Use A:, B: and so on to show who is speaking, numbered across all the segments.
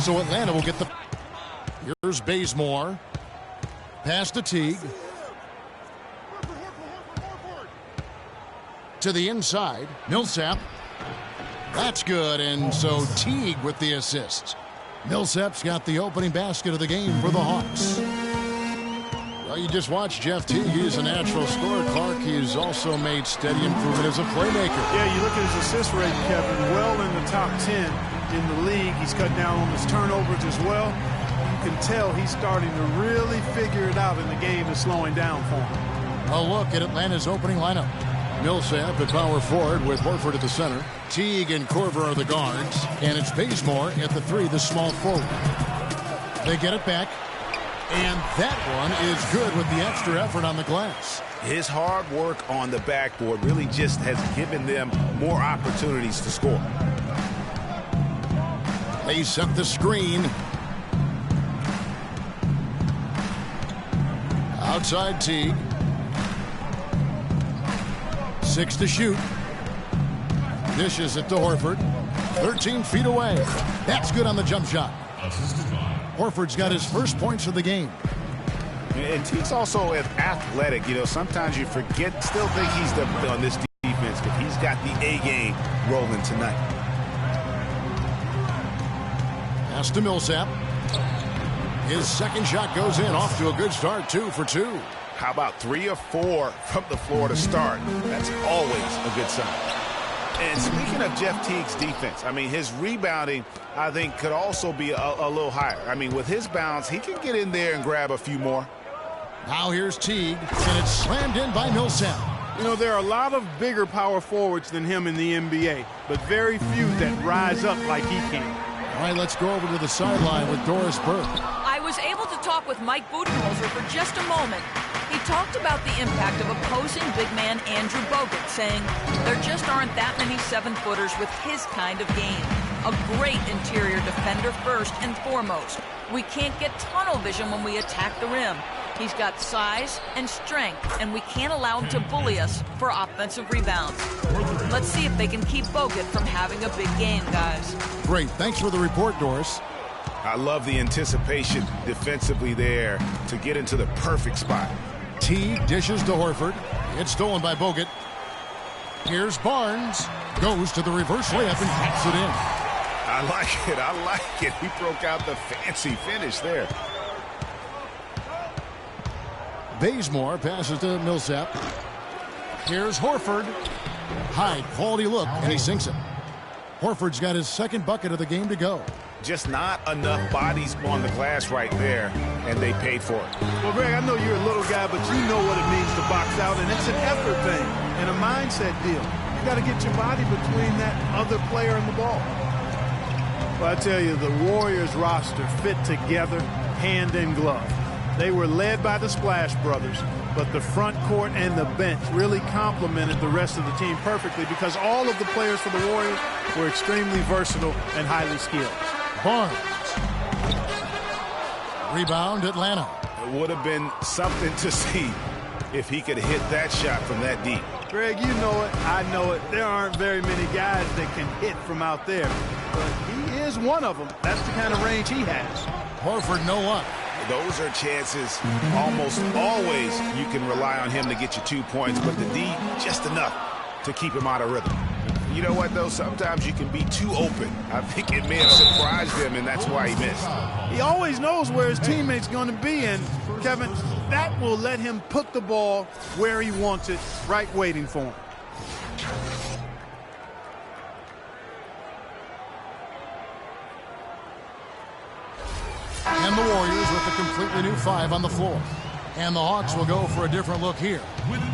A: So Atlanta will get the... Here's Bazemore. Pass to Teague. To the inside. Millsap. That's good, and so Teague with the assist. Millsap's got the opening basket of the game for the Hawks. Well, you just watched Jeff Teague. He's a natural scorer. Clark, he's also made steady improvement as a playmaker.
B: Yeah, you look at his assist rate, Kevin, well in the top 10 in the league. He's cut down on his turnovers as well. You can tell he's starting to really figure it out, and the game is slowing down for him.
A: A look at Atlanta's opening lineup. Millsap at power forward with Horford at the center. Teague and Korver are the guards. And it's Bazemore at the 3, the small forward. They get it back. And that one is good with the extra effort on the glass.
C: His hard work on the backboard really just has given them more opportunities to score.
A: They set the screen. Outside Teague. 6 to shoot. Dishes it to Horford. 13 feet away. That's good on the jump shot. Horford's got his first points of the game.
C: And Teague's also athletic. You know, sometimes you forget, still think he's on this defense, but he's got the A game rolling tonight.
A: Pass to Millsap. His second shot goes in, off to a good start, 2 for 2.
C: How about 3 or 4 from the floor to start? That's always a good sign. And speaking of Jeff Teague's defense, I mean, his rebounding, I think, could also be a little higher. I mean, with his bounce, he can get in there and grab a few more.
A: Now here's Teague, and it's slammed in by Millsap.
B: You know, there are a lot of bigger power forwards than him in the NBA, but very few that rise up like he can.
A: All right, let's go over to the sideline with Doris Burke.
D: I was able to talk with Mike Budenholzer for just a moment. He talked about the impact of opposing big man Andrew Bogut, saying there just aren't that many 7-footers with his kind of game. A great interior defender first and foremost. We can't get tunnel vision when we attack the rim. He's got size and strength, and we can't allow him to bully us for offensive rebounds. Let's see if they can keep Bogut from having a big game, guys.
A: Great. Thanks for the report, Doris.
C: I love the anticipation defensively there to get into the perfect spot.
A: Teague dishes to Horford. It's stolen by Bogut. Here's Barnes. Goes to the reverse layup and hacks it in.
C: I like it. I like it. He broke out the fancy finish there.
A: Bazemore passes to Millsap. Here's Horford. High quality look, and he sinks it. Horford's got his second bucket of the game to go.
C: Just not enough bodies on the glass right there, and they paid for it.
B: Well, Greg, I know you're a little guy, but you know what it means to box out, and it's an effort thing and a mindset deal. You got to get your body between that other player and the ball. Well, I tell you, the Warriors roster fit together hand in glove. They were led by the Splash Brothers, but the front court and the bench really complemented the rest of the team perfectly because all of the players for the Warriors were extremely versatile and highly skilled.
A: Barnes. Rebound, Atlanta.
C: It would have been something to see if he could hit that shot from that deep.
B: Greg, you know it. I know it. There aren't very many guys that can hit from out there, but he is one of them. That's the kind of range he has.
A: Horford, no luck.
C: Those are chances almost always you can rely on him to get you 2 points, but the D, just enough to keep him out of rhythm. You know what, though? Sometimes you can be too open. I think it may have surprised him, and that's why he missed.
B: He always knows where his teammate's going to be, and, Kevin, that will let him put the ball where he wants it, right waiting for him.
A: And the Warriors with a completely new 5 on the floor. And the Hawks will go for a different look here.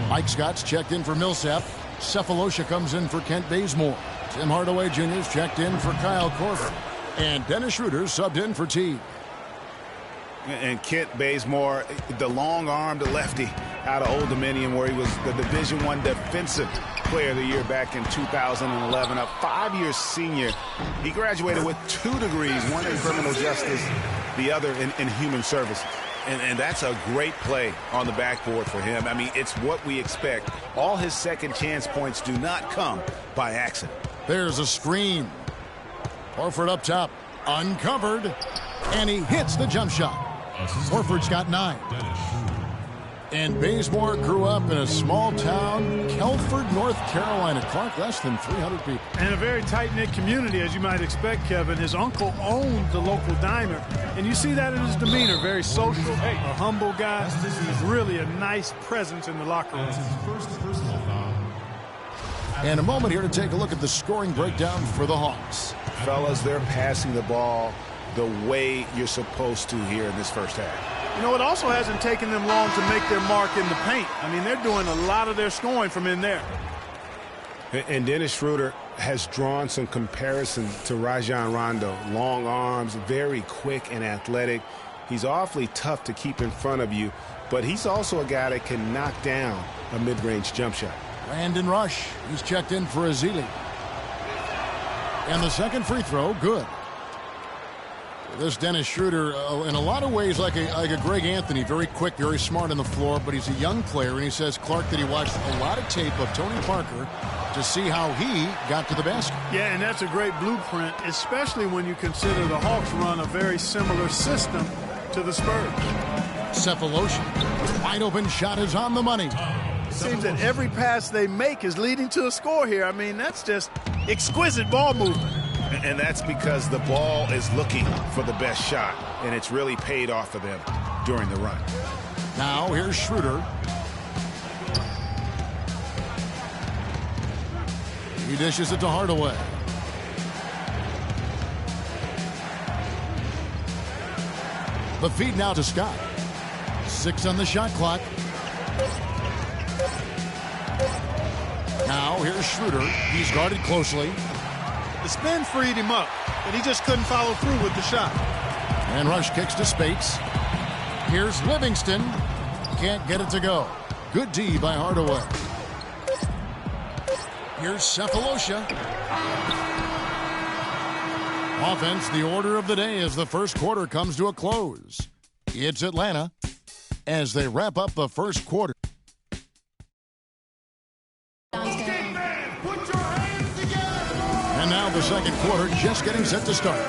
A: Mike Scott's checked in for Millsap. Cephalosha comes in for Kent Bazemore. Tim Hardaway Jr.'s checked in for Kyle Korver. And Dennis Schroeder's subbed in for Teague.
C: And Kent Bazemore, the long-armed lefty out of Old Dominion, where he was the Division I Defensive Player of the Year back in 2011. A 5-year senior. He graduated with 2 degrees, one in criminal justice, the other in human services. And that's a great play on the backboard for him. I mean, it's what we expect. All his second chance points do not come by accident.
A: There's a screen. Horford up top. Uncovered. And he hits the jump shot. Horford's got 9. And Bazemore grew up in a small town, Kelford, North Carolina. Clark, less than 300 people.
B: And a very tight-knit community, as you might expect, Kevin. His uncle owned the local diner, and you see that in his demeanor. Very social, a humble guy. He's really a nice presence in the locker room.
A: And a moment here to take a look at the scoring breakdown for the Hawks.
C: Fellas, they're passing the ball the way you're supposed to here in this first half.
B: You know, it also hasn't taken them long to make their mark in the paint. I mean, they're doing a lot of their scoring from in there.
C: And Dennis Schroeder has drawn some comparison to Rajon Rondo. Long arms, very quick and athletic. He's awfully tough to keep in front of you, but he's also a guy that can knock down a mid-range jump shot.
A: Brandon Rush, he's checked in for Ezeli. And the second free throw, good. This Dennis Schroeder, in a lot of ways, like a Greg Anthony, very quick, very smart on the floor, but he's a young player, and he says, Clark, that he watched a lot of tape of Tony Parker to see how he got to the basket.
B: Yeah, and that's a great blueprint, especially when you consider the Hawks run a very similar system to the Spurs.
A: Sefolosha, wide open shot is on the money.
B: It seems that every pass they make is leading to a score here. I mean, that's just exquisite ball movement.
C: And that's because the ball is looking for the best shot, and it's really paid off for them during the run.
A: Now here's Schroeder. He dishes it to Hardaway. The feed now to Scott. 6 on the shot clock. Now here's Schroeder. He's guarded closely.
B: The spin freed him up, but he just couldn't follow through with the shot.
A: And Rush kicks to Spates. Here's Livingston. Can't get it to go. Good D by Hardaway. Here's Sefolosha. Offense, the order of the day as the first quarter comes to a close. It's Atlanta as they wrap up the first quarter. And now the second quarter just getting set to start.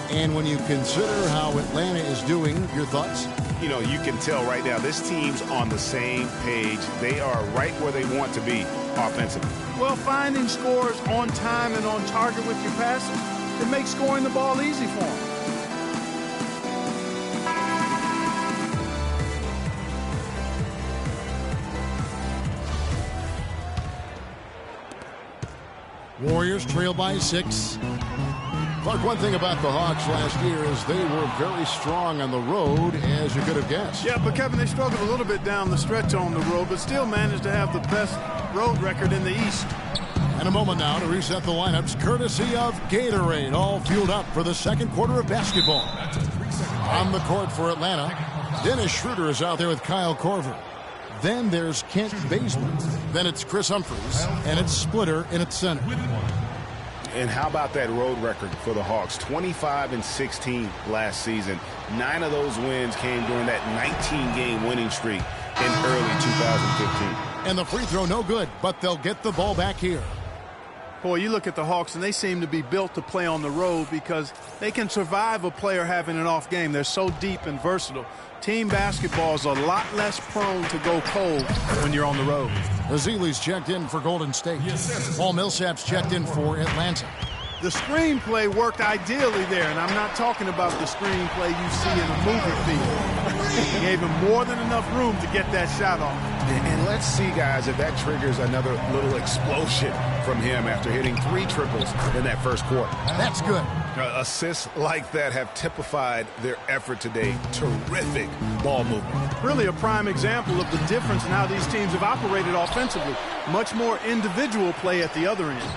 A: And when you consider how Atlanta is doing, your thoughts?
C: You know, you can tell right now this team's on the same page. They are right where they want to be offensively.
B: Well, finding scores on time and on target with your passes, it makes scoring the ball easy for them.
A: Warriors trail by 6. Clark, one thing about the Hawks last year is they were very strong on the road, as you could have guessed.
B: Yeah, but Kevin, they struggled a little bit down the stretch on the road, but still managed to have the best road record in the East.
A: And a moment now to reset the lineups, courtesy of Gatorade, all fueled up for the second quarter of basketball. On the court for Atlanta, Dennis Schroeder is out there with Kyle Korver. Then there's Kent Bazemore. Then it's Chris Humphries, and it's Splitter in its center.
C: And how about that road record for the Hawks? 25-16 last season. 9 of those wins came during that 19-game winning streak in early 2015.
A: And the free throw no good, but they'll get the ball back here.
B: Boy, you look at the Hawks, and they seem to be built to play on the road because they can survive a player having an off game. They're so deep and versatile. Team basketball is a lot less prone to go cold when you're on the road.
A: Ezeli's checked in for Golden State. Paul Millsap's checked in for Atlanta.
B: The screenplay worked ideally there, and I'm not talking about the screenplay you see in a movie field. He gave him more than enough room to get that shot off.
C: And let's see, guys, if that triggers another little explosion from him after hitting 3 triples in that first quarter.
A: That's good.
C: Assists like that have typified their effort today. Terrific ball movement.
B: Really a prime example of the difference in how these teams have operated offensively. Much more individual play at the other end.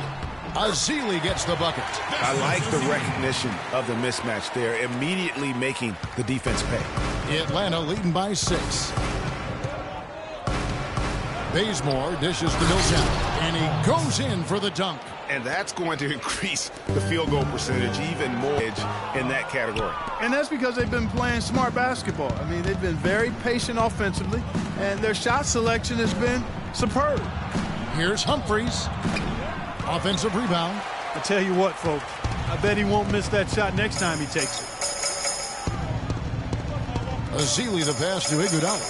A: Ezeli gets the bucket.
C: I like the recognition of the mismatch there, immediately making the defense pay.
A: Atlanta leading by 6. Bazemore dishes to Millsap, and he goes in for the dunk.
C: And that's going to increase the field goal percentage even more in that category.
B: And that's because they've been playing smart basketball. I mean, they've been very patient offensively, and their shot selection has been superb.
A: Here's Humphries. Offensive rebound.
B: I tell you what, folks, I bet he won't miss that shot next time he takes it.
A: Ezeli the pass to Iguodala.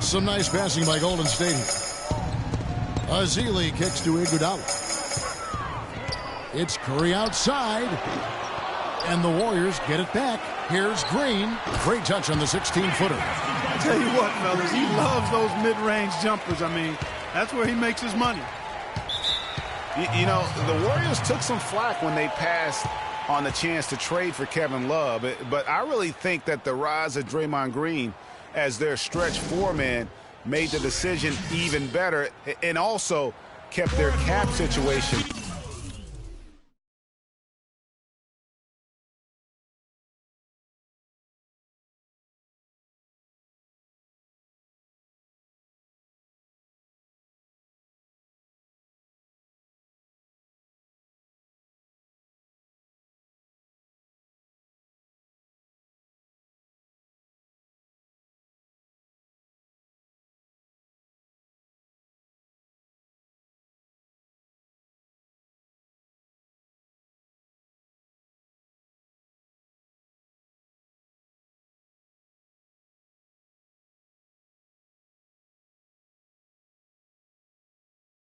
A: Some nice passing by Golden State here. Ezeli kicks to Iguodala. It's Curry outside. And the Warriors get it back. Here's Green. Great touch on the 16-footer.
B: I tell you what, fellas, he loves those mid-range jumpers. I mean, that's where he makes his money.
C: You know, the Warriors took some flack when they passed on the chance to trade for Kevin Love. But I really think that the rise of Draymond Green as their stretch four-man made the decision even better and also kept their cap situation